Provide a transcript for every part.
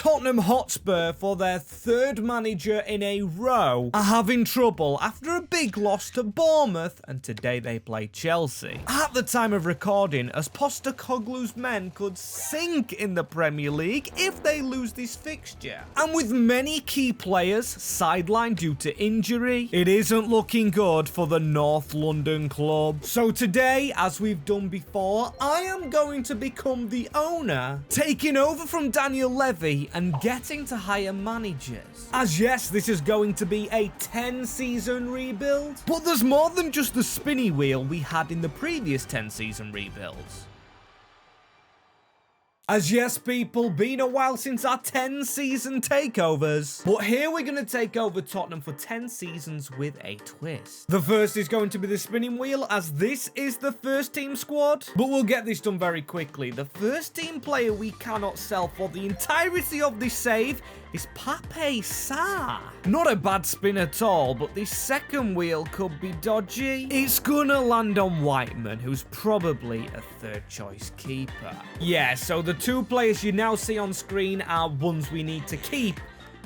Tottenham Hotspur, for their third manager in a row, are having trouble after a big loss to Bournemouth, and today they play Chelsea. At the time of recording, as Postecoglou's men could sink in the Premier League if they lose this fixture. And with many key players sidelined due to injury, it isn't looking good for the North London club. So today, as we've done before, I am going to become the owner, taking over from Daniel Levy and getting to hire managers. As yes, this is going to be a 10-season rebuild, but there's more than just the spinny wheel we had in the previous 10-season rebuilds. As yes, people, been a while since our 10-season takeovers, but here we're going to take over Tottenham for 10 seasons with a twist. The first is going to be the spinning wheel, as this is the first team squad, but we'll get this done very quickly. The first team player we cannot sell for the entirety of this save is Pape Sarr. Not a bad spin at all, but this second wheel could be dodgy. It's gonna land on Whiteman, who's probably a third choice keeper. Yeah, so the two players you now see on screen are ones we need to keep.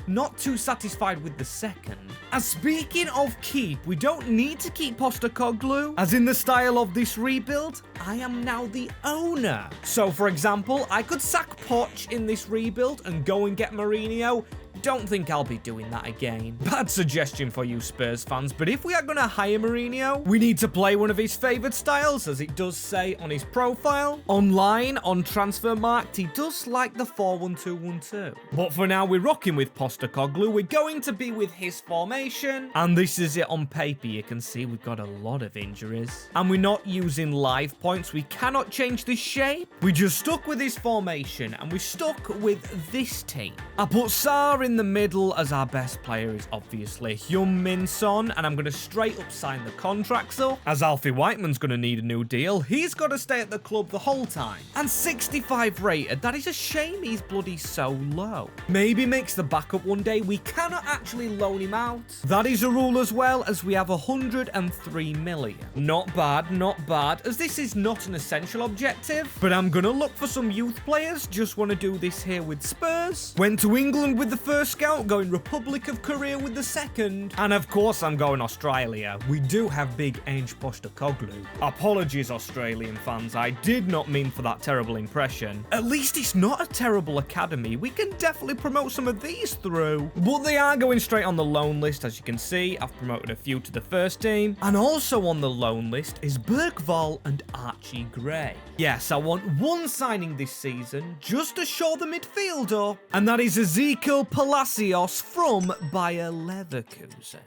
Not too satisfied with the second. As speaking of keep, we don't need to keep Postecoglou, as in the style of this rebuild, I am now the owner. So for example, I could sack Poch in this rebuild and go and get Mourinho. Don't think I'll be doing that again. Bad suggestion for you Spurs fans, but if we are going to hire Mourinho, we need to play one of his favoured styles, as it does say on his profile. Online, on Transfermarkt, he does like the 4-1-2-1-2. But for now, we're rocking with Postecoglou. We're going to be with his formation, and this is it on paper. You can see we've got a lot of injuries, and we're not using live points. We cannot change the shape. We just stuck with his formation, and we stuck with this team. I put Sarr in the middle, as our best player is obviously Heung-min Son, and I'm going to straight up sign the contracts up, as Alfie Whiteman's going to need a new deal. He's got to stay at the club the whole time. And 65 rated, that is a shame he's bloody so low. Maybe makes the backup one day. We cannot actually loan him out. That is a rule as well, as we have 103 million. Not bad, not bad, as this is not an essential objective, but I'm going to look for some youth players. Just want to do this here with Spurs. Went to England with the first scout, going Republic of Korea with the second, and of course I'm going Australia. We do have big Ange Postecoglou. Apologies Australian fans, I did not mean for that terrible impression. At least it's not a terrible academy. We can definitely promote some of these through, but they are going straight on the loan list. As you can see, I've promoted a few to the first team, and also on the loan list is Bergvall and Archie Gray. Yes, I want one signing this season just to show the midfield up, and that is Ezekiel Palacios from Bayer Leverkusen.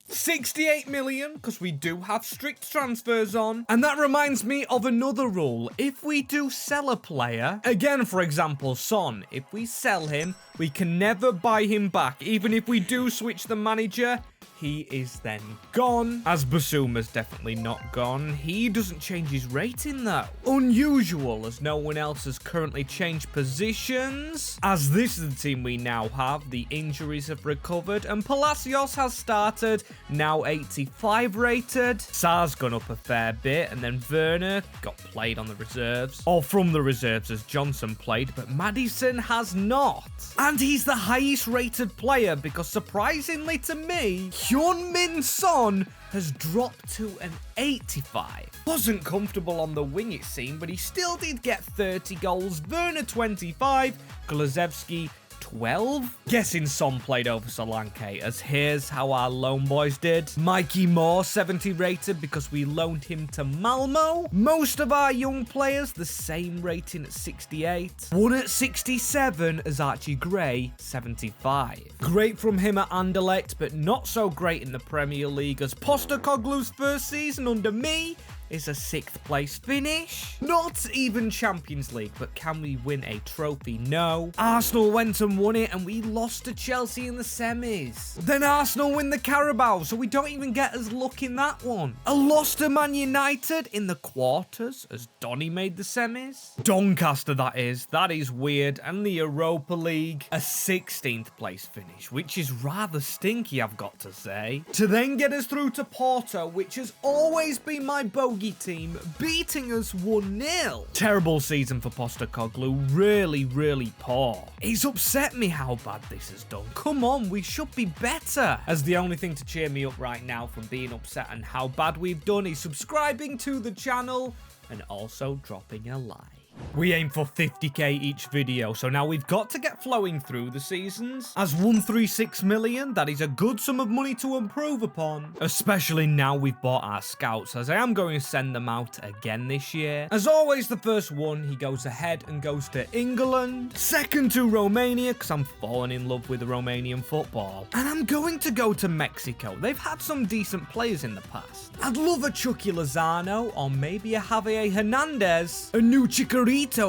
68 million, because we do have strict transfers on. And that reminds me of another rule. If we do sell a player, again, for example, Son, if we sell him, we can never buy him back. Even if we do switch the manager, he is then gone. As Basuma's definitely not gone. He doesn't change his rating though. Unusual, as no one else has currently changed positions. As this is the team we now have, the injuries have recovered, and Palacios has started, now 85 rated. Sarr's gone up a fair bit, and then Werner got played on the reserves. Or from the reserves, as Johnson played, but Maddison has not. And he's the highest rated player, because surprisingly to me, Heung-min Son has dropped to an 85. Wasn't comfortable on the wing it seemed, but he still did get 30 goals. Werner 25, Golazevsky 12. Guessing Son played over Solanke, as here's how our loan boys did. Mikey Moore 70 rated because we loaned him to Malmo. Most of our young players the same rating at 68. One at 67 as Archie Gray 75. Great from him at Anderlecht, but not so great in the Premier League, as Postecoglou's first season under me is a 6th place finish. Not even Champions League, but can we win a trophy? No. Arsenal went and won it, and we lost to Chelsea in the semis. Then Arsenal win the Carabao, so we don't even get as luck in that one. A loss to Man United in the quarters, as Donny made the semis. Doncaster, that is. That is weird. And the Europa League, a 16th place finish, which is rather stinky, I've got to say. To then get us through to Porto, which has always been my bogey Biggie team beating us 1-0. Terrible season for Postecoglou, really poor. It's upset me how bad this has done. Come on, we should be better. As the only thing to cheer me up right now from being upset and how bad we've done is subscribing to the channel and also dropping a like. We aim for 50k each video, so now we've got to get flowing through the seasons. As 136 million, that is a good sum of money to improve upon, especially now we've bought our scouts, as I am going to send them out again this year. As always, the first one, he goes ahead and goes to England. Second to Romania, because I'm falling in love with the Romanian football. And I'm going to go to Mexico. They've had some decent players in the past. I'd love a Chucky Lozano, or maybe a Javier Hernandez, a new Chikorito,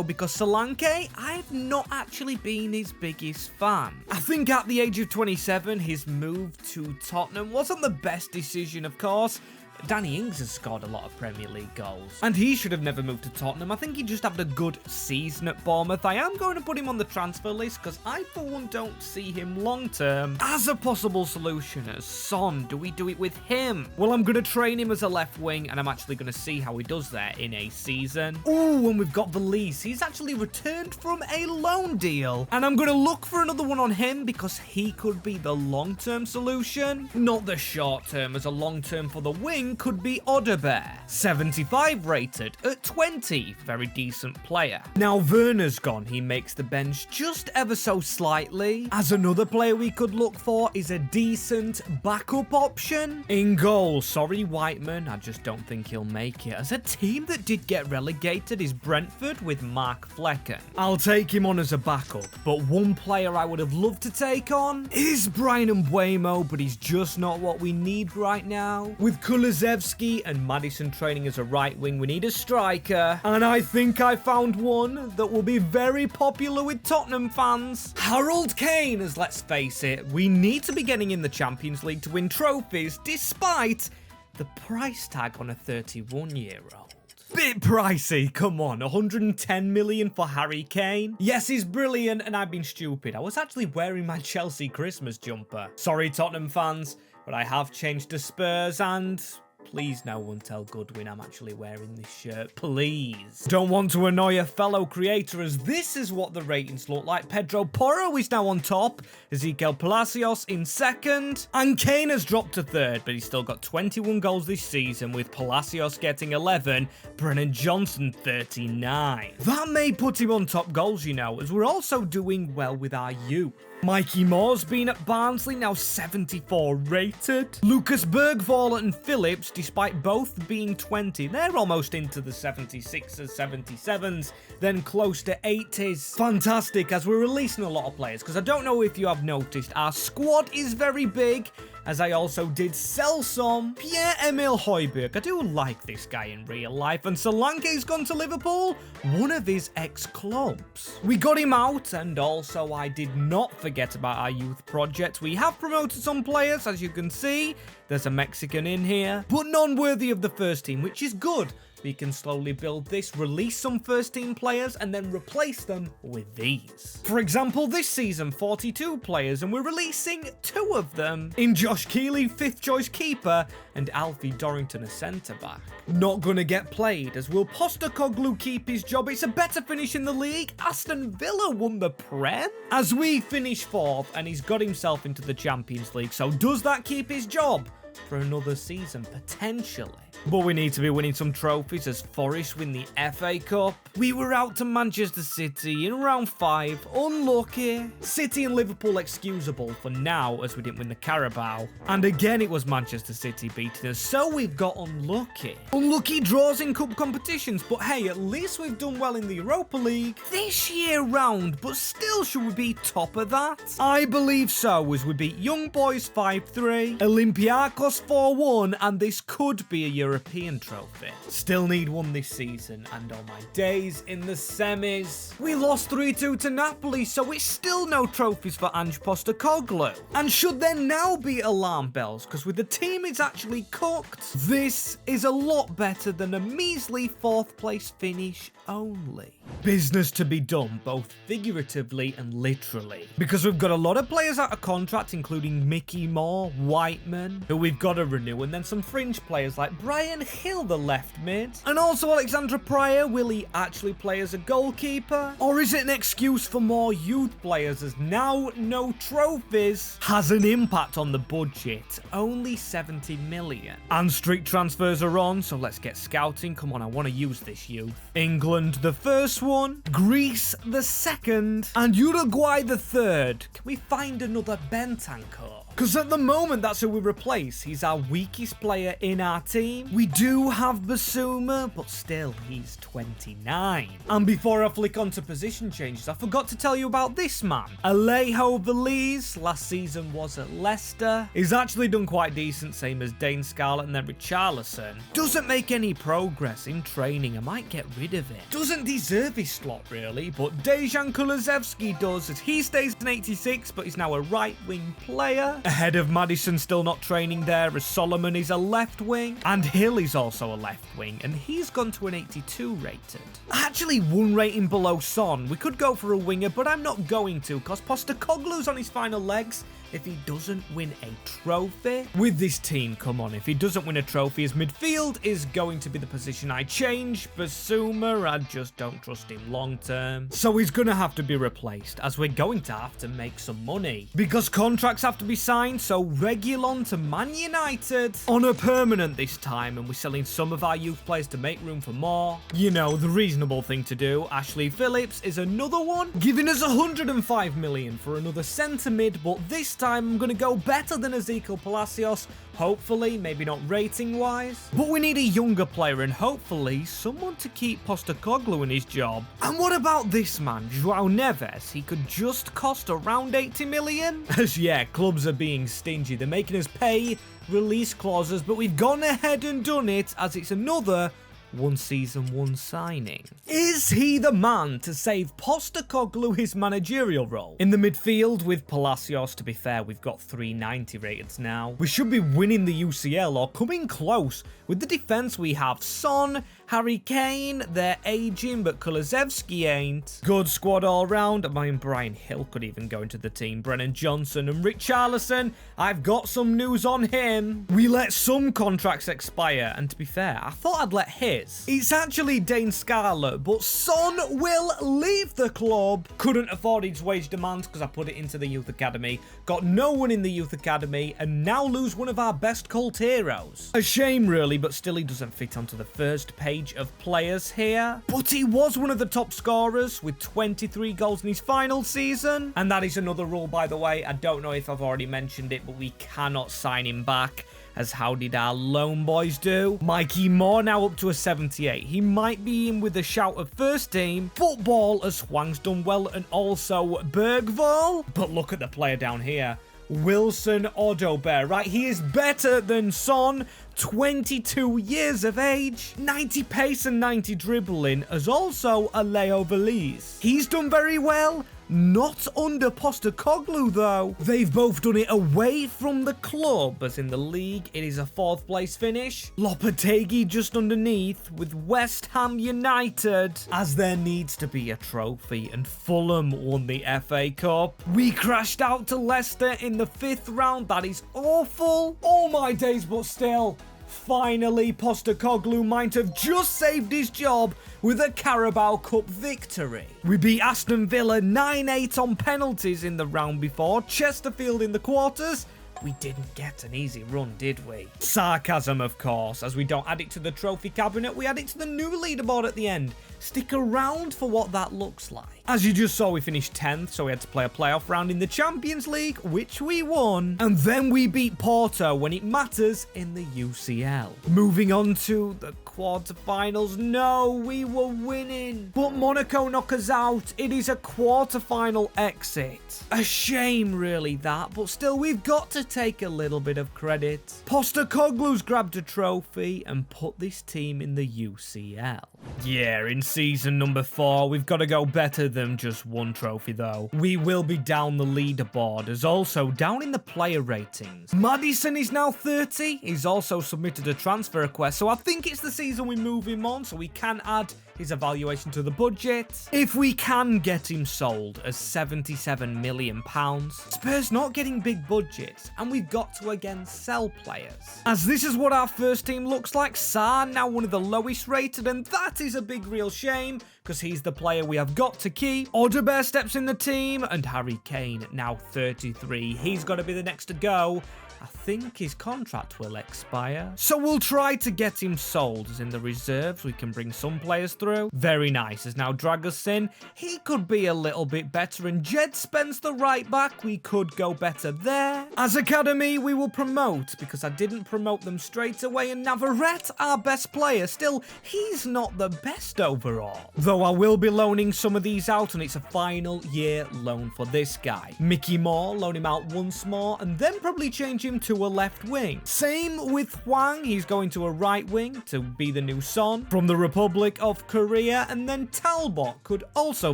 because Solanke, I've not actually been his biggest fan. I think at the age of 27, his move to Tottenham wasn't the best decision, of course. Danny Ings has scored a lot of Premier League goals, and he should have never moved to Tottenham. I think he just had a good season at Bournemouth. I am going to put him on the transfer list because I, for one, don't see him long-term as a possible solution. As Son, do we do it with him? Well, I'm going to train him as a left wing, and I'm actually going to see how he does there in a season. Ooh, and we've got Valise. He's actually returned from a loan deal, and I'm going to look for another one on him because he could be the long-term solution, not the short-term, as a long-term for the wing could be Odebear, 75 rated at 20, very decent player. Now Werner's gone, he makes the bench just ever so slightly, as another player we could look for is a decent backup option. In goal, sorry Whiteman, I just don't think he'll make it, as a team that did get relegated is Brentford with Mark Flecken. I'll take him on as a backup, but one player I would have loved to take on is Brian Mbuemo, but he's just not what we need right now. With Kulusevski and Maddison training as a right wing, we need a striker, and I think I found one that will be very popular with Tottenham fans. Harold Kane, as let's face it, we need to be getting in the Champions League to win trophies, despite the price tag on a 31-year-old. Bit pricey, come on, 110 million for Harry Kane. Yes, he's brilliant, and I've been stupid. I was actually wearing my Chelsea Christmas jumper. Sorry, Tottenham fans, but I have changed to Spurs, and please no one tell Goodwin I'm actually wearing this shirt, please. Don't want to annoy a fellow creator, as this is what the ratings look like. Pedro Porro is now on top, Ezequiel Palacios in second, and Kane has dropped to third, but he's still got 21 goals this season, with Palacios getting 11, Brennan Johnson 39. That may put him on top goals, you know, as we're also doing well with our youth. Mikey Moore's been at Barnsley, now 74 rated. Lucas Bergvall and Phillips, despite both being 20, they're almost into the 76s, 77s, then close to 80s. Fantastic, as we're releasing a lot of players, because I don't know if you have noticed, our squad is very big, as I also did sell some. Pierre-Emile Højbjerg, I do like this guy in real life, and Solanke's gone to Liverpool, one of his ex-clubs. We got him out, and also I did not forget about our youth project. We have promoted some players, as you can see. There's a Mexican in here, but none worthy of the first team, which is good. We can slowly build this, release some first team players, and then replace them with these. For example, this season, 42 players, and we're releasing 2 of them in Josh Keeley, 5th choice keeper, and Alfie Dorrington, a centre-back. Not gonna get played, as will Postecoglou keep his job? It's a better finish in the league. Aston Villa won the Prem, as we finish 4th, and he's got himself into the Champions League. So does that keep his job for another season, potentially? But we need to be winning some trophies, as Forest win the FA Cup. We were out to Manchester City in round 5, unlucky. City and Liverpool excusable for now, as we didn't win the Carabao. And again it was Manchester City beating us, so we've got unlucky. Unlucky draws in cup competitions, but hey, at least we've done well in the Europa League this year round, but still should we be top of that? I believe so, as we beat Young Boys 5-3, Olympiacos 4-1, and this could be a European trophy. Still need one this season, and on my days in the semis, we lost 3-2 to Napoli, so it's still no trophies for Ange Postecoglou. And should there now be alarm bells, because with the team it's actually cooked, this is a lot better than a measly 4th place finish only. Business to be done, both figuratively and literally, because we've got a lot of players out of contract, including Mickey Moore, Whiteman, who we've we've got to renew, and then some fringe players like Brian Hill, the left mid. And also Alexandra Pryor, will he actually play as a goalkeeper? Or is it an excuse for more youth players, as now no trophies has an impact on the budget? Only 70 million. And strict transfers are on, so let's get scouting. Come on, I want to use this youth. England the first one, Greece the second, and Uruguay the third. Can we find another Bentancur? Because at the moment, that's who we replace. He's our weakest player in our team. We do have Basuma, but still, he's 29. And before I flick on to position changes, I forgot to tell you about this man. Alejo Veliz, last season was at Leicester. He's actually done quite decent, same as Dane Scarlett and then Richarlison. Doesn't make any progress in training. I might get rid of it. Doesn't deserve his slot, really, but Dejan Kulusevski does, as he stays in 86, but he's now a right-wing player. Ahead of Maddison, still not training there, as Solomon is a left wing, and Hill is also a left wing, and he's gone to an 82 rated. Actually, one rating below Son. We could go for a winger, but I'm not going to, because Postecoglou's on his final legs if he doesn't win a trophy. With this team, come on, if he doesn't win a trophy, his midfield is going to be the position I change. Basuma, I just don't trust him long term. So he's going to have to be replaced, as we're going to have to make some money. Because contracts have to be signed, so Reguilon to Man United on a permanent this time, and we're selling some of our youth players to make room for more. You know, the reasonable thing to do. Ashley Phillips is another one, giving us 105 million for another centre mid, but this time I'm going to go better than Ezekiel Palacios, hopefully, maybe not rating-wise. But we need a younger player and hopefully someone to keep Postecoglou in his job. And what about this man, João Neves? He could just cost around 80 million? As yeah, clubs are being stingy. They're making us pay release clauses, but we've gone ahead and done it, as it's another one season, one signing. Is he the man to save Postecoglou his managerial role? In the midfield with Palacios, to be fair, we've got 390 rated now. We should be winning the UCL or coming close. With the defense we have Son, Harry Kane, they're aging, but Kulusevski ain't. Good squad all round. I mean, Brian Hill could even go into the team. Brennan Johnson and Richarlison, I've got some news on him. We let some contracts expire, and to be fair, I thought I'd let his. It's actually Dane Scarlett, but Son will leave the club. Couldn't afford his wage demands because I put it into the youth academy. Got no one in the youth academy, and now lose one of our best cult heroes. A shame, really, but still he doesn't fit onto the first page of players here. But he was one of the top scorers with 23 goals in his final season. And that is another rule, by the way. I don't know if I've already mentioned it, but we cannot sign him back. As how did our loan boys do? Mikey Moore now up to a 78. He might be in with a shout of first team. Football, as Hwang's done well, and also Bergvall. But look at the player down here. Wilson Odobert, right? He is better than Son, 22 years of age, 90 pace and 90 dribbling, as also a Leo Veliz. He's done very well. Not under Postecoglou, though. They've both done it away from the club, as in the league, it is a 4th place finish. Lopetegui just underneath with West Ham United, as there needs to be a trophy, and Fulham won the FA Cup. We crashed out to Leicester in the 5th round. That is awful. Oh my days, but still. Finally, Postecoglou might have just saved his job with a Carabao Cup victory. We beat Aston Villa 9-8 on penalties in the round before, Chesterfield in the quarters. We didn't get an easy run, did we? Sarcasm, of course, as we don't add it to the trophy cabinet, we add it to the new leaderboard at the end. Stick around for what that looks like. As you just saw, we finished 10th, so we had to play a playoff round in the Champions League, which we won. And then we beat Porto when it matters in the UCL. Moving on to the quarterfinals. No, we were winning. But Monaco knock us out. It is a quarterfinal exit. A shame, really, that. But still, we've got to take a little bit of credit. Postecoglou's grabbed a trophy and put this team in the UCL. Yeah, in season number 4, we've got to go better than just one trophy, though. We will be down the leaderboard, as also down in the player ratings. Maddison is now 30. He's also submitted a transfer request, so I think it's the season we move him on, so we can add his evaluation to the budget. If we can get him sold as £77 million, Spurs not getting big budgets, and we've got to again sell players. As this is what our first team looks like, Sarr now one of the lowest rated, and that is a big real shame, because he's the player we have got to keep. Odegaard steps in the team, and Harry Kane, now 33. He's got to be the next to go. I think his contract will expire. So we'll try to get him sold, as in the reserves we can bring some players through. Very nice, as now Dragusin, he could be a little bit better, and Jed Spence the right back, we could go better there. As academy, we will promote, because I didn't promote them straight away, and Navarrete, our best player, still, he's not the best overall. Though I will be loaning some of these out, and it's a final year loan for this guy. Mickey Moore, loan him out once more, and then probably change him to a left wing. Same with Hwang, he's going to a right wing to be the new Son from the Republic of Korea, and then Talbot could also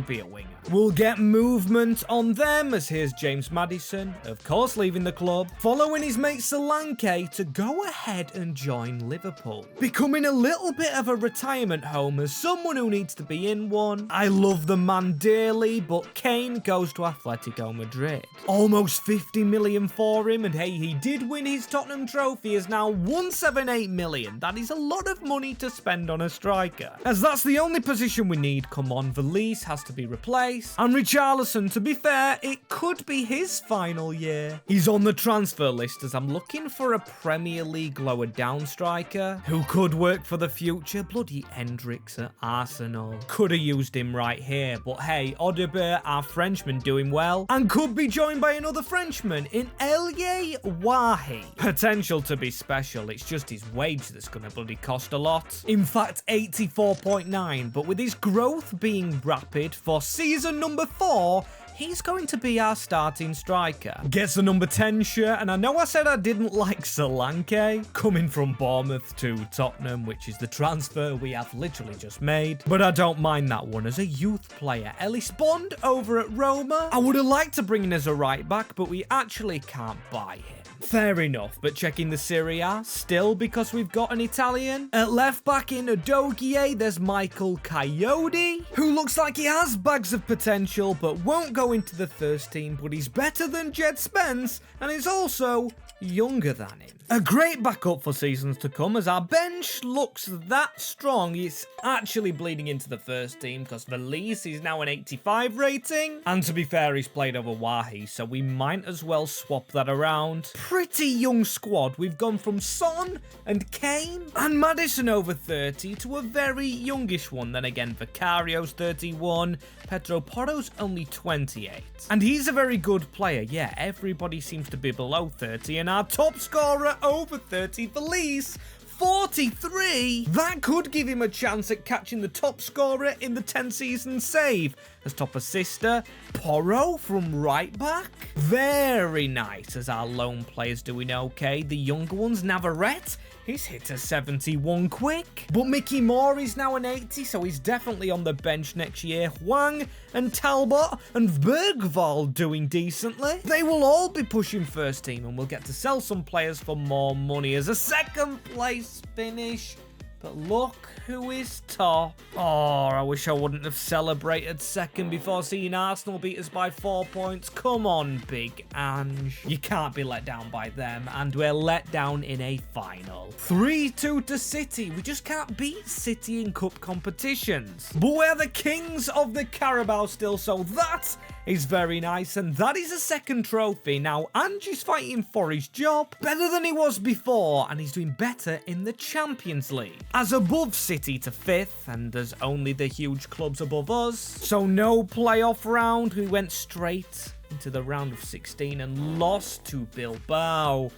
be a winger. We'll get movement on them, as here's James Maddison, of course leaving the club, following his mate Solanke to go ahead and join Liverpool, becoming a little bit of a retirement home as someone who needs to be in one. I love the man dearly, but Kane goes to Atletico Madrid. Almost 50 million for him, and hey, he did win his Tottenham trophy, is now 178 million. That is a lot of money to spend on a striker, as that's the only position we need. Come on, Valise has to be replaced, and Richarlison, to be fair, it could be his final year. He's on the transfer list, as I'm looking for a Premier League lower down striker who could work for the future. Bloody Hendricks at Arsenal. Could have used him right here, but hey, Odegaard, our Frenchman, doing well, and could be joined by another Frenchman in Elie Wahi. Potential to be special, it's just his wage that's gonna bloody cost a lot. In fact, 84.9, but with his growth being rapid for season number 4, he's going to be our starting striker. Gets the number 10 shirt, and I know I said I didn't like Solanke, coming from Bournemouth to Tottenham, which is the transfer we have literally just made, but I don't mind that one as a youth player. Ellis Bond over at Roma. I would have liked to bring in as a right back, but we actually can't buy him. Fair enough, but checking the Serie A, still because we've got an Italian. At left back in Udogie, there's Michael Coyote, who looks like he has bags of potential, but won't go into the first team, but he's better than Jed Spence, and is also younger than him. A great backup for seasons to come, as our bench looks that strong. It's actually bleeding into the first team, because Valise is now an 85 rating, and to be fair, he's played over Wahi, so we might as well swap that around. Pretty young squad. We've gone from Son and Kane and Maddison over 30 to a very youngish one. Then again, Vicario's 31, Pedro Porro's only 28. And he's a very good player. Yeah, everybody seems to be below 30, and our top scorer over 30, Valise, 43. That could give him a chance at catching the top scorer in the 10-season save. As top assister, Porro from right back. Very nice, as our lone players doing okay. The younger ones, Navarrete, he's hit a 71 quick. But Mickey Moore is now an 80, so he's definitely on the bench next year. Hwang and Talbot and Bergvall doing decently. They will all be pushing first team, and we'll get to sell some players for more money as a second place finish. But look who is top. Oh, I wish I wouldn't have celebrated second before seeing Arsenal beat us by 4 points. Come on, Big Ange. You can't be let down by them, and we're let down in a final. 3-2 to City. We just can't beat City in cup competitions. But we're the kings of the Carabao still, so that is very nice, and that is a second trophy. Now, Ange is fighting for his job better than he was before, and he's doing better in the Champions League. As above City to 5th, and there's only the huge clubs above us, so no playoff round. We went straight into the round of 16 and lost to Bilbao.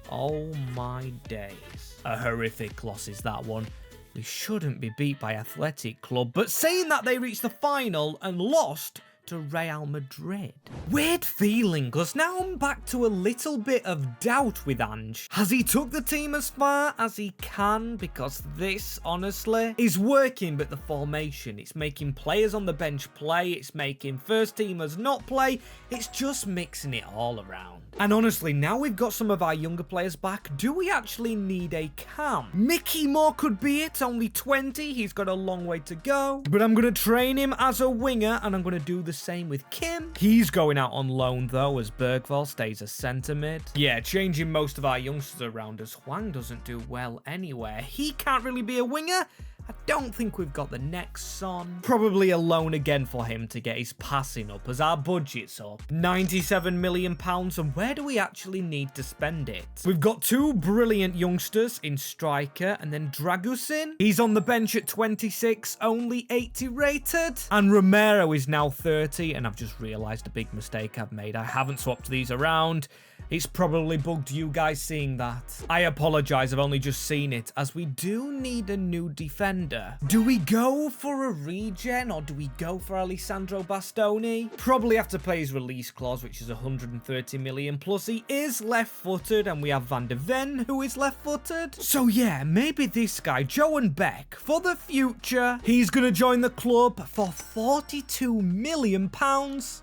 Oh my days. A horrific loss is that one. We shouldn't be beat by Athletic Club, but saying that, they reached the final and lost to Real Madrid. Weird feeling, because now I'm back to a little bit of doubt with Ange. Has he took the team as far as he can? Because this, honestly, is working, but the formation, it's making players on the bench play, it's making first teamers not play, it's just mixing it all around. And honestly, now we've got some of our younger players back, do we actually need a cam? Mickey Moore could be it, only 20, he's got a long way to go. But I'm going to train him as a winger, and I'm going to do the same with Kim. He's going out on loan though, as Bergvall stays a centre mid. Yeah, changing most of our youngsters around as Hwang doesn't do well anywhere. He can't really be a winger. I don't think we've got the next Son. Probably a loan again for him to get his passing up as our budget's up. £97 million, and where do we actually need to spend it? We've got two brilliant youngsters in striker, and then Dragusin. He's on the bench at 26, only 80 rated. And Romero is now 30, and I've just realised a big mistake I've made. I haven't swapped these around. It's probably bugged you guys seeing that. I apologise, I've only just seen it, as we do need a new defender. Do we go for a regen, or do we go for Alessandro Bastoni? Probably have to pay his release clause, which is 130 million, plus he is left-footed, and we have Van de Ven, who is left-footed. So yeah, maybe this guy, Johan Beck, for the future, he's gonna join the club for £42 million.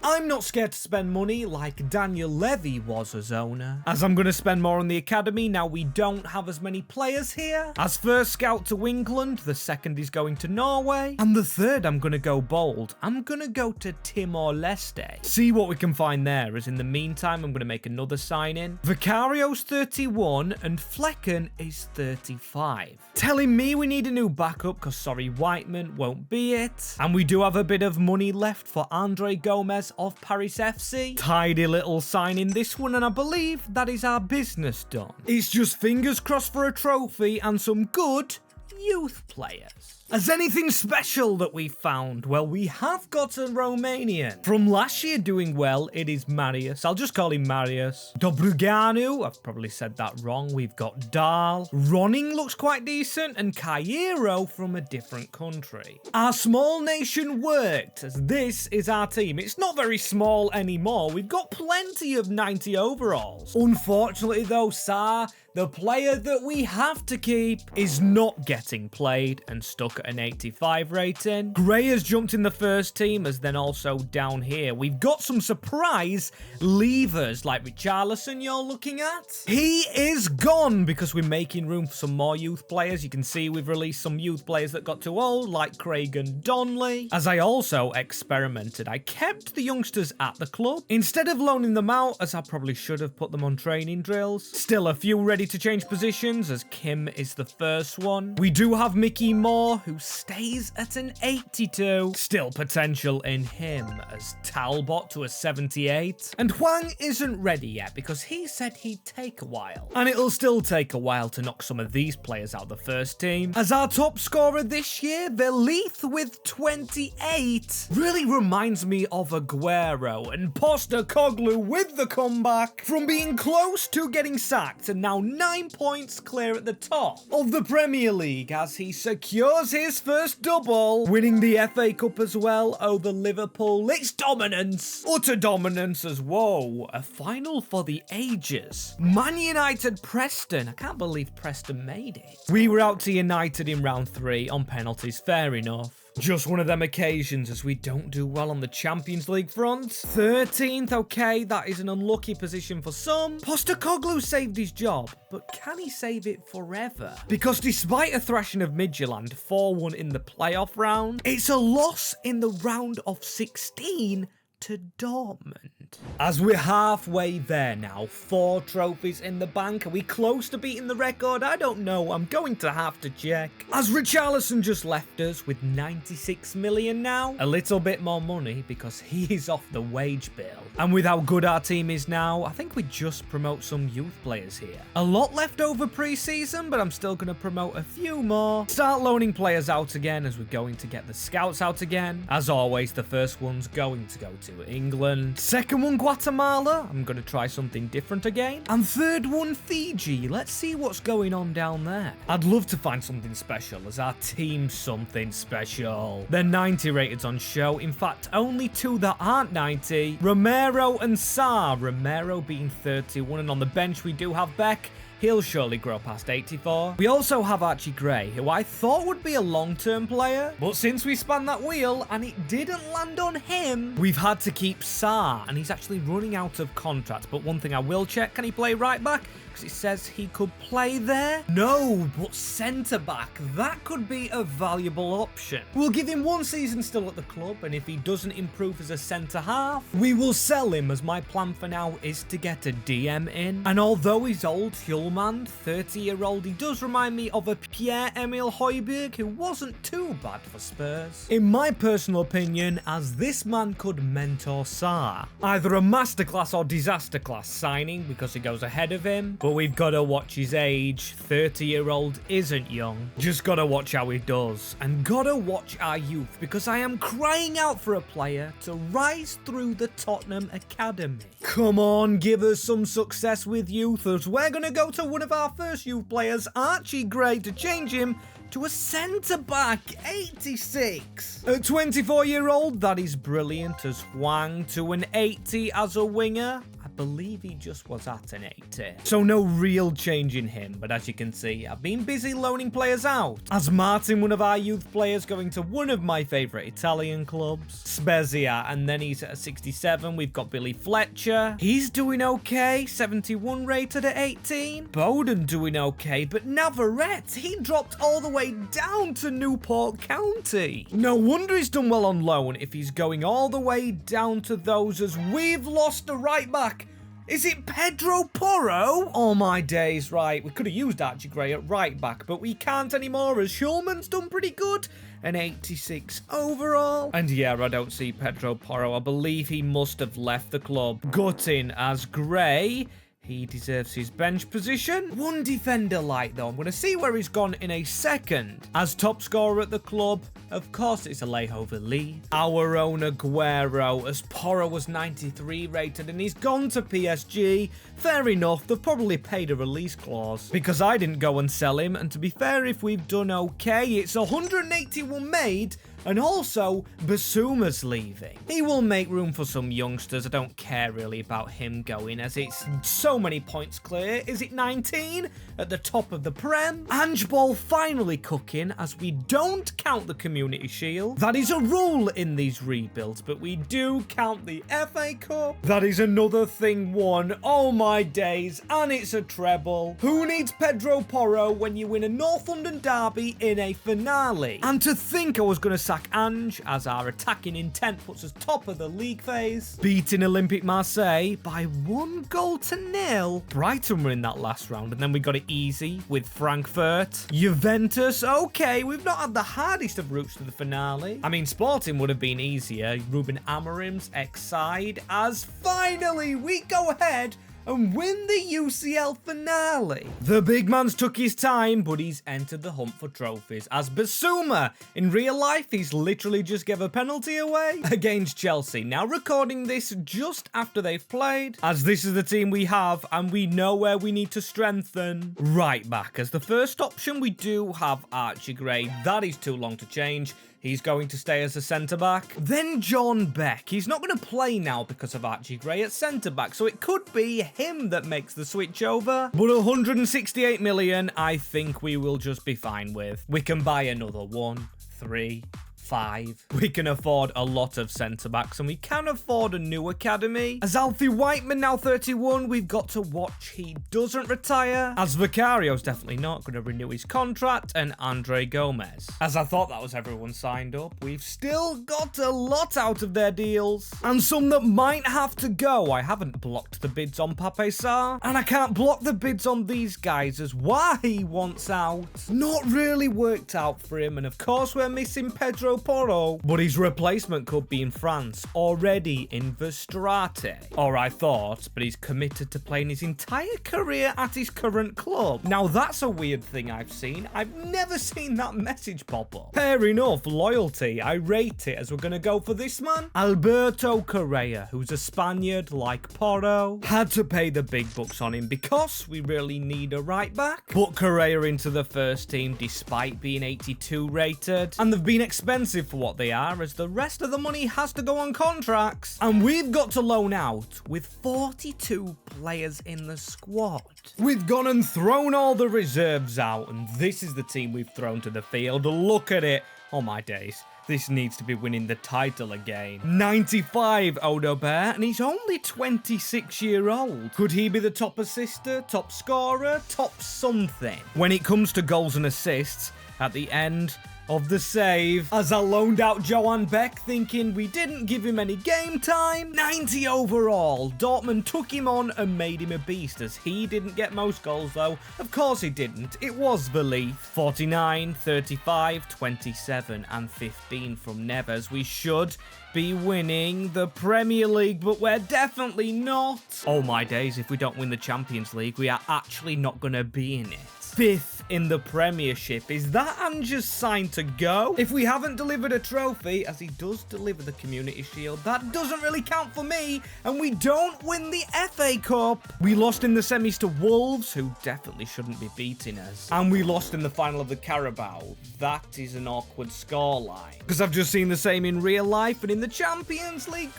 I'm not scared to spend money like Daniel Levy was as owner, as I'm going to spend more on the academy. Now we don't have as many players here. As first scout to England, the second is going to Norway, and the third I'm going to go bold. I'm going to go to Timor-Leste. See what we can find there, as in the meantime I'm going to make another sign-in. Vicario's 31 and Flecken is 35. Telling me we need a new backup, because sorry, Whiteman won't be it. And we do have a bit of money left for Andre Gomez of Paris FC. Tidy little sign-in this one, and I believe that is our business done. It's just fingers crossed for a trophy and some good youth players. Has anything special that we found? Well, we have got a Romanian. From last year doing well, it is Marius. I'll just call him Marius. Dobruganu, I've probably said that wrong. We've got Dahl. Ronning looks quite decent, and Cairo from a different country. Our small nation worked, as this is our team. It's not very small anymore. We've got plenty of 90 overalls. Unfortunately though, Sarr, the player that we have to keep, is not getting played and stuck at an 85 rating. Gray has jumped in the first team, as then also down here we've got some surprise leavers like Richarlison you're looking at. He is gone because we're making room for some more youth players. You can see we've released some youth players that got too old, like Craig and Donnelly. As I also experimented, I kept the youngsters at the club instead of loaning them out, as I probably should have put them on training drills. Still a few ready to change positions, as Kim is the first one. We do have Mickey Moore, who stays at an 82. Still potential in him, as Talbot to a 78. And Hwang isn't ready yet, because he said he'd take a while. And it'll still take a while to knock some of these players out of the first team. As our top scorer this year, Velith with 28. Really reminds me of Aguero, and Postecoglou with the comeback from being close to getting sacked, and now 9 points clear at the top of the Premier League, as he secures his first double, winning the FA Cup as well over Liverpool. It's dominance, utter dominance as whoa, a final for the ages. Man United Preston, I can't believe Preston made it. We were out to United in round 3 on penalties, fair enough. Just one of them occasions, as we don't do well on the Champions League front. 13th, okay, that is an unlucky position for some. Postecoglou saved his job, but can he save it forever? Because despite a thrashing of Midtjylland 4-1 in the playoff round, it's a loss in the round of 16 to Dortmund. As we're halfway there now, 4 trophies in the bank. Are we close to beating the record? I don't know. I'm going to have to check. As Richarlison just left us with 96 million now. A little bit more money because he's off the wage bill. And with how good our team is now, I think we just promote some youth players here. A lot left over pre-season, but I'm still going to promote a few more. Start loaning players out again, as we're going to get the scouts out again. As always, the first one's going to go to England. Second one, Guatemala. I'm going to try something different again. And third one, Fiji. Let's see what's going on down there. I'd love to find something special, as our team's something special. They're 90 rated on show. In fact, only two that aren't 90. Romero and Sarr. Romero being 31, and on the bench we do have Beck. He'll surely grow past 84. We also have Archie Gray, who I thought would be a long-term player, but since we spun that wheel and it didn't land on him, we've had to keep Sarr, and he's actually running out of contract. But one thing I will check, can he play right back? Because it says he could play there. No, but centre back, that could be a valuable option. We'll give him 1 season still at the club, and if he doesn't improve as a centre half, we will sell him, as my plan for now is to get a DM in. And although he's old, Hjulmand, 30-year-old, he does remind me of a Pierre-Emile Højbjerg, who wasn't too bad for Spurs. In my personal opinion, as this man could mentor Sarr. Either a masterclass or disaster class signing, because he goes ahead of him. But we've got to watch his age. 30-year-old isn't young. Just got to watch how he does. And got to watch our youth, because I am crying out for a player to rise through the Tottenham Academy. Come on, give us some success with youth, as we're going to go to one of our first youth players, Archie Gray, to change him to a centre-back, 86. A 24-year-old, that is brilliant as Hwang, to an 80 as a winger. I believe he just was at an 80. So no real change in him, but as you can see, I've been busy loaning players out. As Martin, one of our youth players, going to one of my favourite Italian clubs, Spezia, and then he's at a 67. We've got Billy Fletcher. He's doing okay, 71 rated at 18. Bowden doing okay, but Navarrete, he dropped all the way down to Newport County. No wonder he's done well on loan if he's going all the way down to those, as we've lost a right back. Is it Pedro Porro? Oh my days, right. We could have used Archie Gray at right back, but we can't anymore, as Schulman's done pretty good. An 86 overall. And yeah, I don't see Pedro Porro. I believe he must have left the club. Gutting, as Gray, he deserves his bench position. One defender light though. I'm going to see where he's gone in a second. As top scorer at the club, of course it's Alejo Lee. Our own Aguero, as Porro was 93 rated and he's gone to PSG. Fair enough, they've probably paid a release clause, because I didn't go and sell him. And to be fair, if we've done okay, it's 181 made. And also, Basuma's leaving. He will make room for some youngsters. I don't care really about him going, as it's so many points clear. Is it 19 at the top of the Prem? Ange Ball finally cooking, as we don't count the Community Shield. That is a rule in these rebuilds, but we do count the FA Cup. That is another thing won. Oh my days, and it's a treble. Who needs Pedro Porro when you win a North London derby in a finale? And to think I was going to sack Ange, as our attacking intent puts us top of the league phase. Beating Olympique Marseille by 1-0. Brighton were in that last round, and then we got it easy with Frankfurt. Juventus, okay, we've not had the hardest of routes to the finale. I mean, Sporting would have been easier. Ruben Amorim's ex-side, as finally we go ahead and win the UCL finale. The big man's took his time, but he's entered the hunt for trophies, as Basuma, in real life, he's literally just gave a penalty away against Chelsea. Now recording this just after they've played, as this is the team we have, and we know where we need to strengthen. Right back, as the first option, we do have Archie Gray. That is too long to change. He's going to stay as a centre-back. Then John Beck. He's not going to play now because of Archie Gray at centre-back, so it could be him that makes the switch over. But 168 million, I think we will just be fine with. We can buy another 1, 3, 5. We can afford a lot of centre-backs, and we can afford a new academy. As Alfie Whiteman, now 31, we've got to watch he doesn't retire. As Vicario's definitely not going to renew his contract, and Andre Gomez. As I thought that was everyone signed up, we've still got a lot out of their deals. And some that might have to go. I haven't blocked the bids on Pape Sarr, and I can't block the bids on these guys, as why he wants out. Not really worked out for him, and of course we're missing Pedro Pedro Porro, but his replacement could be in France, already in Verstrate. Or I thought, but he's committed to playing his entire career at his current club. Now that's a weird thing I've seen. I've never seen that message pop up. Fair enough, loyalty. I rate it as we're gonna go for this man. Alberto Correa, who's a Spaniard like Porro. Had to pay the big bucks on him because we really need a right back. Put Correa into the first team despite being 82 rated. And they've been expensive for what they are, as the rest of the money has to go on contracts. And we've got to loan out with 42 players in the squad. We've gone and thrown all the reserves out, and this is the team we've thrown to the field. Look at it. Oh my days. This needs to be winning the title again. 95 Odobert, and he's only 26-year-old. Could he be the top assister, top scorer, top something? When it comes to goals and assists, at the end of the save, as I loaned out Johan Beck, thinking we didn't give him any game time. 90 overall. Dortmund took him on and made him a beast, as he didn't get most goals though. Of course he didn't. It was Vili. 49, 35, 27 and 15 from Neves. We should be winning the Premier League, but we're definitely not. Oh my days, if we don't win the Champions League, we are actually not going to be in it. 5th in the Premiership. Is that Ange's sign to go? If we haven't delivered a trophy, as he does deliver the Community Shield, that doesn't really count for me, and we don't win the FA Cup. We lost in the semis to Wolves, who definitely shouldn't be beating us, and we lost in the final of the Carabao. That is an awkward scoreline, because I've just seen the same in real life and in the Champions League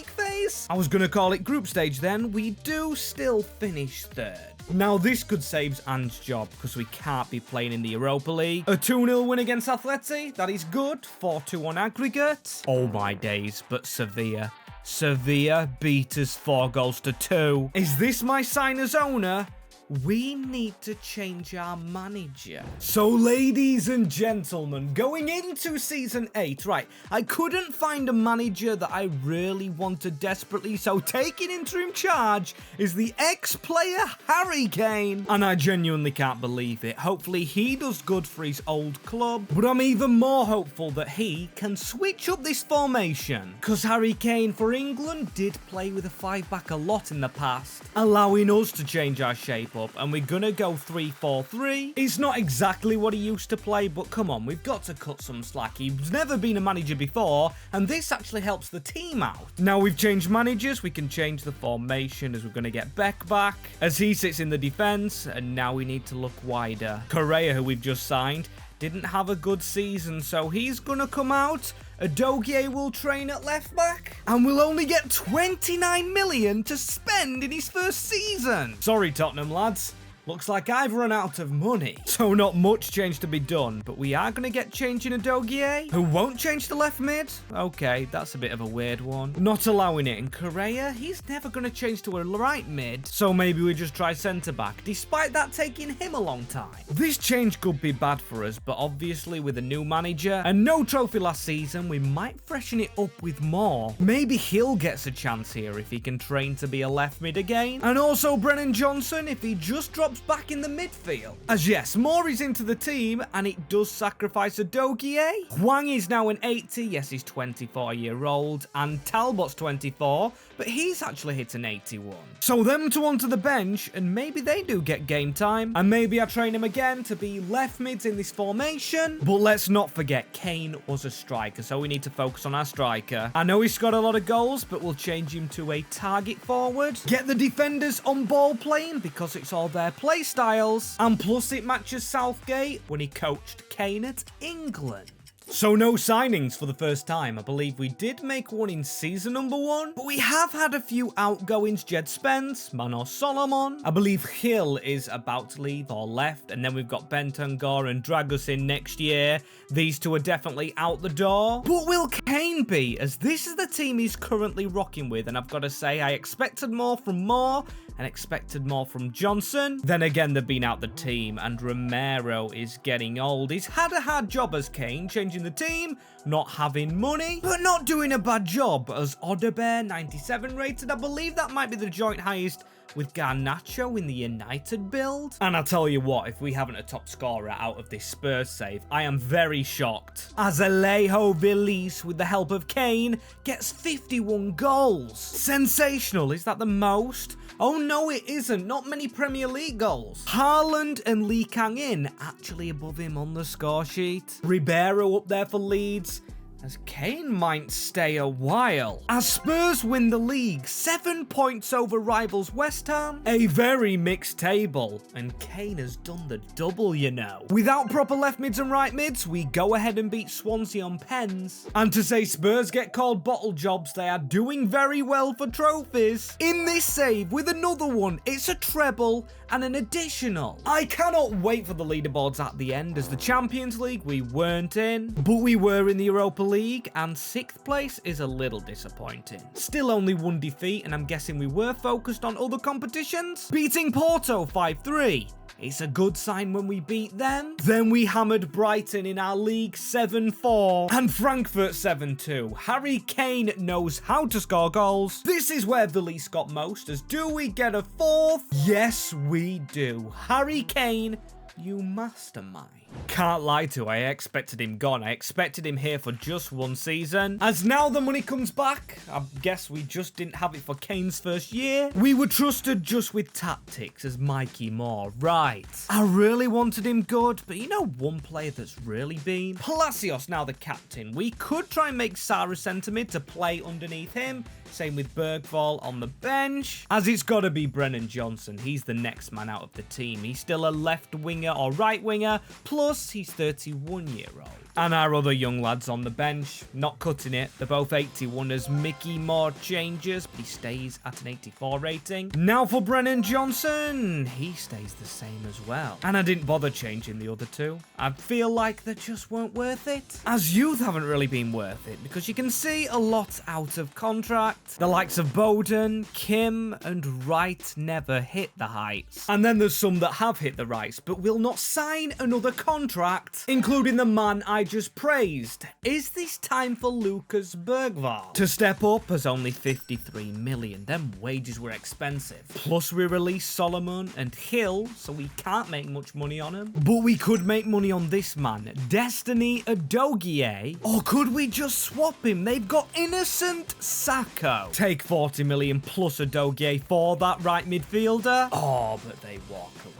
phase. I was going to call it group stage then. We do still finish 3rd. Now this could save Ange's job, because we can't be playing in the Europa League. A 2-0 win against Atleti, that is good. 4-2 on aggregate. Oh my days, but Sevilla beat us 4-2. Is this my sign as owner? We need to change our manager. So ladies and gentlemen, going into season 8, right, I couldn't find a manager that I really wanted desperately, so taking interim charge is the ex-player Harry Kane. And I genuinely can't believe it. Hopefully he does good for his old club, but I'm even more hopeful that he can switch up this formation, because Harry Kane for England did play with a 5-back a lot in the past, allowing us to change our shape up, and we're gonna go 3-4-3. It's not exactly what he used to play, but come on, we've got to cut some slack. He's never been a manager before, and this actually helps the team out. Now we've changed managers, we can change the formation, as we're gonna get Beck back, as he sits in the defense, and now we need to look wider. Correa, who we've just signed, didn't have a good season, so he's gonna come out. Adogie will train at left back, and we'll only get 29 million to spend in his first season. Sorry, Tottenham lads. Looks like I've run out of money. So not much change to be done, but we are going to get change in Adogie, who won't change to left mid. Okay, that's a bit of a weird one. Not allowing it in Correa. He's never going to change to a right mid, so maybe we just try centre back, despite that taking him a long time. This change could be bad for us, but obviously with a new manager and no trophy last season, we might freshen it up with more. Maybe Hill gets a chance here if he can train to be a left mid again, and also Brennan Johnson if he just drops back in the midfield. As yes, more is into the team, and it does sacrifice Adogie. Hwang is now an 80, yes, he's 24-year-old, and Talbot's 24, but he's actually hit an 81. So them two onto the bench, and maybe they do get game time, and maybe I train him again to be left mids in this formation. But let's not forget, Kane was a striker, so we need to focus on our striker. I know he's got a lot of goals, but we'll change him to a target forward. Get the defenders on ball playing, because it's all their play styles, and plus it matches Southgate when he coached Kane at England. So no signings for the first time. I believe we did make one in season number 1, but we have had a few outgoings. Jed Spence, Manor Solomon. I believe Hill is about to leave or left, and then we've got Bentancur and Dragos in next year. These two are definitely out the door. But will Kane be, as this is the team he's currently rocking with, and I've got to say I expected more from Moore and expected more from Johnson. Then again, they've been out the team, and Romero is getting old. He's had a hard job as Kane, changing the team, not having money, but not doing a bad job as Odobert, 97 rated. I believe that might be the joint highest with Garnacho in the United build. And I tell you what, if we haven't a top scorer out of this Spurs save, I am very shocked. As Alejo Vilis, with the help of Kane, gets 51 goals. Sensational, is that the most? Oh no, it isn't. Not many Premier League goals. Haaland and Lee Kang-in actually above him on the score sheet. Ribeiro up there for Leeds, as Kane might stay a while. As Spurs win the league, 7 points over rivals West Ham. A very mixed table, and Kane has done the double, you know. Without proper left mids and right mids, we go ahead and beat Swansea on pens. And to say Spurs get called bottle jobs, they are doing very well for trophies. In this save, with another one, it's a treble and an additional. I cannot wait for the leaderboards at the end, as the Champions League we weren't in, but we were in the Europa League, and 6th place is a little disappointing. Still only 1 defeat, and I'm guessing we were focused on other competitions. Beating Porto 5-3. It's a good sign when we beat them. Then we hammered Brighton in our league 7-4 and Frankfurt 7-2. Harry Kane knows how to score goals. This is where Vilis got most, as do we get a 4th? Yes, we do. Harry Kane, you mastermind. Can't lie to you, I expected him gone. I expected him here for just 1 season. As now the money comes back, I guess we just didn't have it for Kane's first year. We were trusted just with tactics as Mikey Moore. Right. I really wanted him good, but you know one player that's really been? Palacios now the captain. We could try and make Sarah centre mid to play underneath him. Same with Bergvall on the bench. As it's got to be Brennan Johnson. He's the next man out of the team. He's still a left winger or right winger. Plus, he's 31-year-old. And our other young lads on the bench, not cutting it. They're both 81 as Mickey Moore changes, but he stays at an 84 rating. Now for Brennan Johnson. He stays the same as well. And I didn't bother changing the other two. I feel like they just weren't worth it. As youth haven't really been worth it, because you can see a lot out of contract. The likes of Bowden, Kim, and Wright never hit the heights. And then there's some that have hit the heights, but will not sign another contract, including the man I just praised. Is this time for Lucas Bergvall to step up, as only 53 million? Them wages were expensive. Plus we released Solomon and Hill, so we can't make much money on him. But we could make money on this man, Destiny Adogie. Or could we just swap him? They've got Innocent Sacco. Take 40 million plus Adogie for that right midfielder. Oh, but they walk away.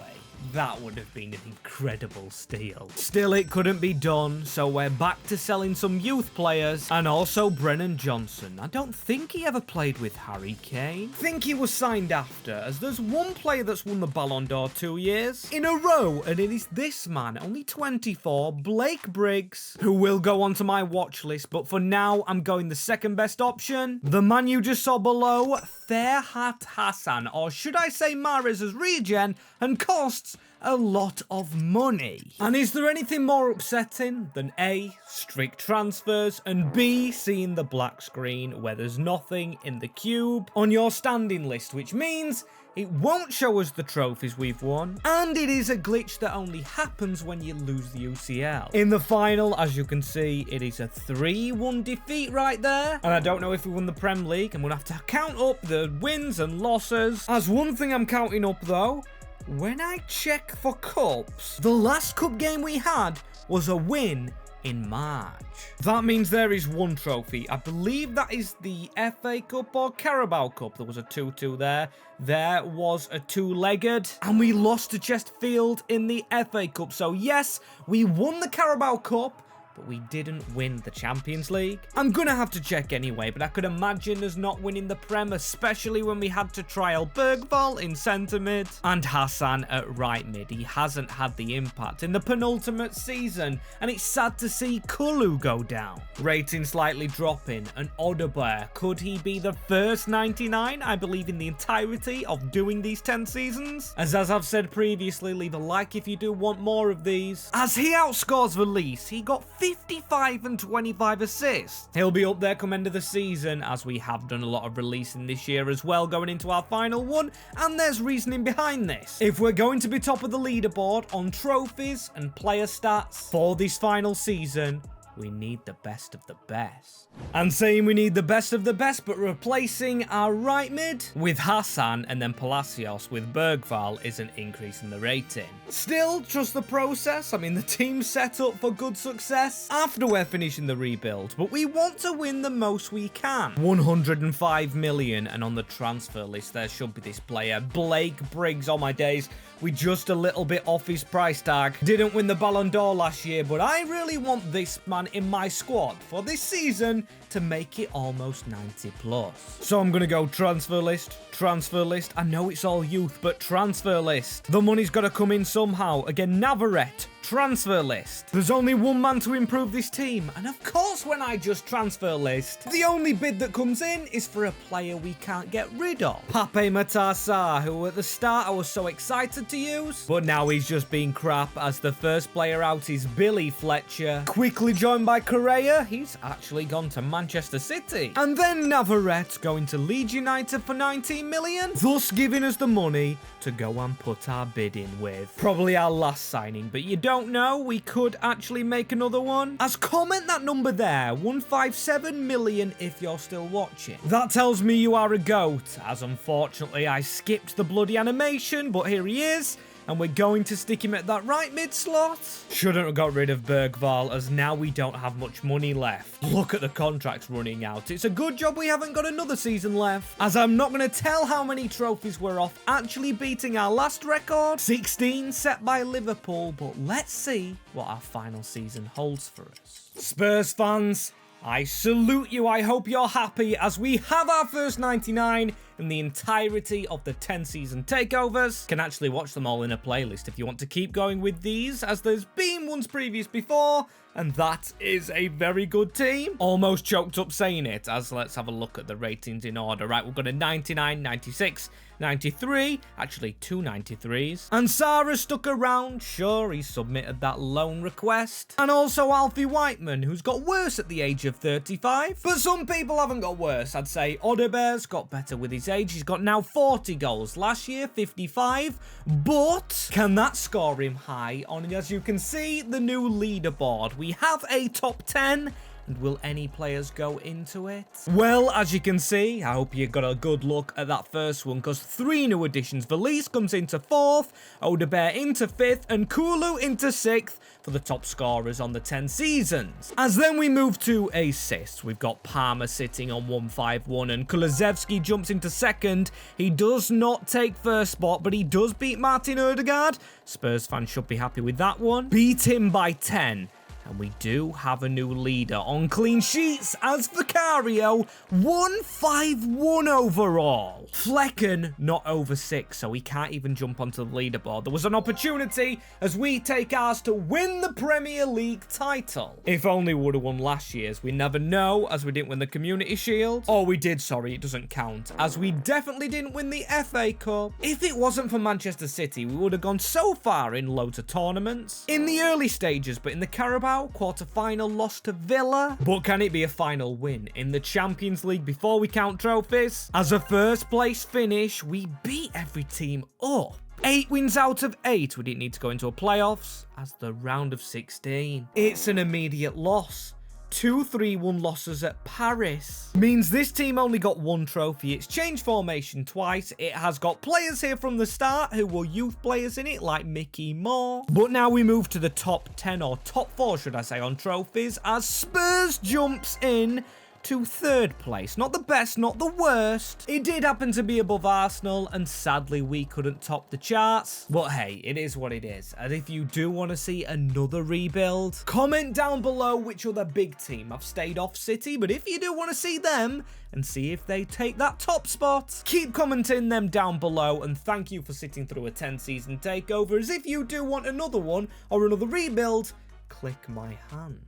That would have been an incredible steal. Still, it couldn't be done, so we're back to selling some youth players, and also Brennan Johnson. I don't think he ever played with Harry Kane. Think he was signed after, as there's one player that's won the Ballon d'Or 2 years in a row, and it is this man, only 24, Blake Briggs, who will go onto my watch list, but for now, I'm going the second best option. The man you just saw below, Ferhat Hassan, or should I say Mahrez as regen, and costs a lot of money. And is there anything more upsetting than A, strict transfers, and B, seeing the black screen where there's nothing in the cube on your standing list, which means it won't show us the trophies we've won, and it is a glitch that only happens when you lose the UCL. In the final, as you can see, it is a 3-1 defeat right there, and I don't know if we won the Prem League. I'm going to have to count up the wins and losses. As one thing I'm counting up though, when I check for cups, the last cup game we had was a win in March. That means there is one trophy. I believe that is the FA Cup or Carabao Cup. There was a 2-2 there. There was a 2-legged. And we lost to Chesterfield in the FA Cup. So yes, we won the Carabao Cup, but we didn't win the Champions League. I'm gonna have to check anyway, but I could imagine us not winning the Prem, especially when we had to trial Bergvall in centre mid and Hassan at right mid. He hasn't had the impact in the penultimate season, and it's sad to see Kulu go down. Rating slightly dropping, and Odebear, could he be the first 99, I believe, in the entirety of doing these 10 seasons? As I've said previously, leave a like if you do want more of these. As he outscores Vilis, he got 55 and 25 assists. He'll be up there come end of the season, as we have done a lot of releasing this year as well, going into our final one, and there's reasoning behind this. If we're going to be top of the leaderboard on trophies and player stats for this final season, we need the best of the best. And saying we need the best of the best, but replacing our right mid with Hassan and then Palacios with Bergvall is an increase in the rating. Still, trust the process. I mean, the team's set up for good success after we're finishing the rebuild, but we want to win the most we can. 105 million, and on the transfer list, there should be this player, Blake Briggs. Oh my days, we just a little bit off his price tag. Didn't win the Ballon d'Or last year, but I really want this man in my squad for this season to make it almost 90 plus. So I'm going to go transfer list. I know it's all youth, but transfer list. The money's got to come in somehow. Again, Navarrete. Transfer list. There's only one man to improve this team, and of course when I just transfer list, the only bid that comes in is for a player we can't get rid of. Pape Matar Sarr, who at the start I was so excited to use, but now he's just been crap, as the first player out is Billy Fletcher, quickly joined by Correa. He's actually gone to Manchester City. And then Navarrete going to Leeds United for 19 million, thus giving us the money to go and put our bid in with. Probably our last signing, but you don't know, we could actually make another one. As comment that number there, 157 million if you're still watching. That tells me you are a goat, as unfortunately I skipped the bloody animation, but here he is. And we're going to stick him at that right mid slot. Shouldn't have got rid of Bergvall, as now we don't have much money left. Look at the contracts running out. It's a good job we haven't got another season left, as I'm not going to tell how many trophies we're off actually beating our last record, 16 set by Liverpool, but let's see what our final season holds for us. Spurs fans, I salute you. I hope you're happy, as we have our first 99 in the entirety of the 10 season takeovers. Can actually watch them all in a playlist if you want to keep going with these, as there's been ones previous before, and that is a very good team. Almost choked up saying it, as let's have a look at the ratings in order. Right, we've got a 99, 96, 93, actually two 93s. And Sarah stuck around, sure, he submitted that loan request. And also Alfie Whiteman, who's got worse at the age of 35. But some people haven't got worse. I'd say Odebear's got better with his age. He's got now 40 goals. Last year, 55. But can that score him high on, as you can see, the new leaderboard? We have a top 10. And will any players go into it? Well, as you can see, I hope you got a good look at that first one, because 3 new additions. Valise comes into 4th, Odebear into 5th, and Kulu into 6th for the top scorers on the 10 seasons. As then we move to assists, we've got Palmer sitting on 151, and Kulusevski jumps into 2nd. He does not take 1st spot, but he does beat Martin Odegaard. Spurs fans should be happy with that one. Beat him by 10. And we do have a new leader on clean sheets as Vicario, 151 overall. Flecken not over 6, so he can't even jump onto the leaderboard. There was an opportunity as we take ours to win the Premier League title. If only we would have won last year's. We never know, as we didn't win the Community Shield. Or we did, sorry, it doesn't count, as we definitely didn't win the FA Cup. If it wasn't for Manchester City, we would have gone so far in loads of tournaments. In the early stages, but in the Carabao, quarter-final loss to Villa. But can it be a final win in the Champions League before we count trophies? As a first place finish, we beat every team up. 8 wins out of 8. We didn't need to go into a playoffs as the round of 16. It's an immediate loss. 2 3-1 losses at Paris. Means this team only got 1 trophy. It's changed formation twice. It has got players here from the start who were youth players in it, like Mickey Moore. But now we move to the top 10, or top 4 should I say, on trophies, as Spurs jumps in to 3rd place. Not the best, not the worst. It did happen to be above Arsenal, and sadly we couldn't top the charts. But hey, it is what it is. And if you do want to see another rebuild, comment down below which other big team have stayed off City. But if you do want to see them and see if they take that top spot, keep commenting them down below. And thank you for sitting through a 10 season takeover. As if you do want another one or another rebuild, click my hand.